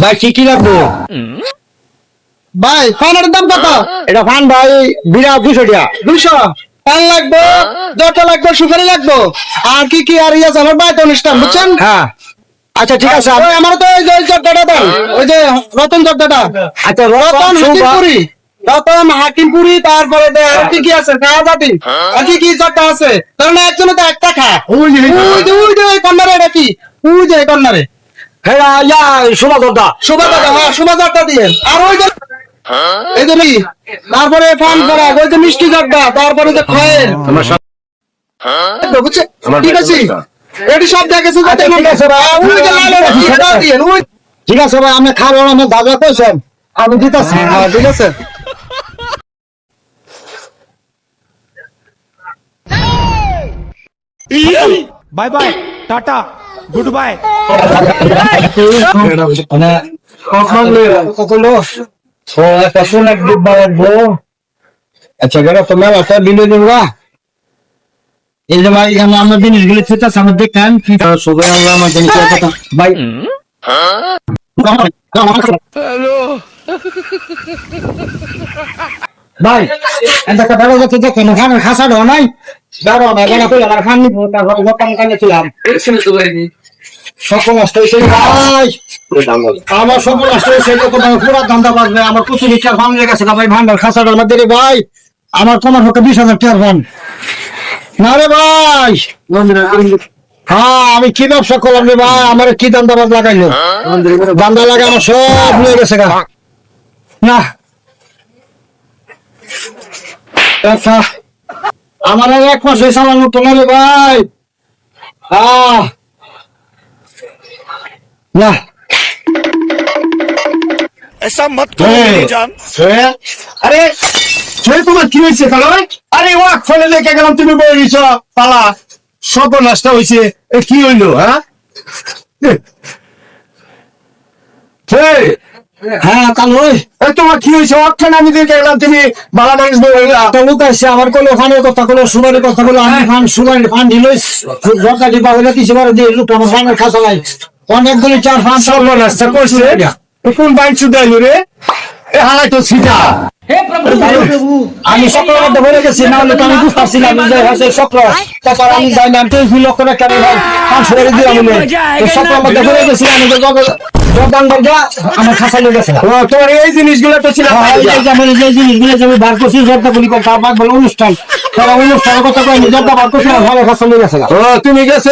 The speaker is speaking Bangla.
ভাই কি লাগবে ভাই ফানের দাম কত? এটা ফান ভাই বিরা 200 টাকা 200 পান লাগবে, জর্দা লাগবে, সুপারি লাগবে, আর কি আর ইয়ে আমার ভাই তো অনুষ্ঠান বুঝছেন? হ্যাঁ আচ্ছা ঠিক আছে ওই আমার তো ওই যে জর্দাটা দেন, ওই যে রতন জর্দাটা। আচ্ছা রতন হাকিমপুরি, রতন হাকিমপুরি, তারপরে আর কি আছে কাহাজাতি, আর কি জর্দা আছে, কারণ একজনে তো একটা খা। ওই যে কর্নারে এটা কি, ওই যে কর্নারে হ্যাঁ ইয়া শোভা দরদা শোভা জর্দা দিয়ে, আর ওই যে এই যে নি, তারপরে ফান করা, ওই যে মিষ্টি জর্দা, তারপরে যে খয়ের বুঝছে, ঠিক আছে এটি সব দেখেছি। ঠিক আছে ভাই, ঠিক আছে ভাই, আমি খাবো, আমার দাদা কইছেন আমি দিতেছি। ঠিক আছে। Bye bye tata good bye মানে কত একটা সোনার ডিব্বা রাখবো। আচ্ছা গেলে তো মেলা তো বিলে দিবা। এই যে ভাই এখানে আমরা জিনিসগুলো ঠিক আছে, আমরা দেখেন কি সবাই আমরা আমার জিনিস ভাই ভাই এটা কথা বলা যাচ্ছে দেখেন ওখানে খাসা ঢো নাই দাঁড়ো না এখানে কই আমার খান নিব তারপর দোকান কানে ছিলাম সকল নষ্ট হয়েছে ভাই, আমার সকল নষ্ট হয়েছে, পুরা ধান্দা বাজবে আমার প্রচুর ইচ্ছা ভাঙ লেগে গেছে ভাই, ভান্ডার খাসা ঢো না দেরি ভাই, আমার তোমার পক্ষে 20,000 টাকা ভান না রে ভাই। হ্যাঁ আমি কি ব্যবসা করলাম রে ভাই, আমার কি ধান্দাবাজ লাগাইলো, ধান্দা লাগা আমার সব নিয়ে গেছে গা না। আচ্ছা আমার আর 1 মাস হয়ে চালানো তো না রে ভাই, না ऐसा मत करो मेरी जान আরে তোমার কি হয়েছে তাহলে? আরে ও ফোনে লেগে গেলাম, তুমি বলে দিছ পালা সব নষ্ট হয়েছে, কি হইলো? হ্যাঁ কালো তোমার কি হয়েছে? অর্থাৎ আমি দেখে গেলাম তুমি বালা ডান্স লোক আসছে আমার কোনো ওখানে কথা কোনো সুবারের কথা বলো, আমি ফান সুবারের ফান দিল জর্দা ডিবা হইলে কিছু বার দিয়ে লোক আমার ফানের খাসা নাই অনেকগুলি 4-5 সব নষ্ট করছে। কোন বাইক শুধাইলো রে হালাই তো সিধা আমি সকলের মধ্যে বলে গেছি, না হলে তো আমি বুঝতে পারছিলাম যে সকল তারপর আমি যাইলাম তো 2 লক্ষ টাকা ভাই 500 টাকা দিলাম সকলের মধ্যে বলে গেছি আমি তো জর্দান বাজা আমার খাসা লেগে গেছে। তোমার এই জিনিসগুলো তো ছিল যে জিনিসগুলো আমি বার করছি জর্দা বলি তার বাদ বলে অনুষ্ঠান তারা অনুষ্ঠানের কথা কই জর্দা বার করছি ভালো খাসা লেগে গেছে। তুমি গেছে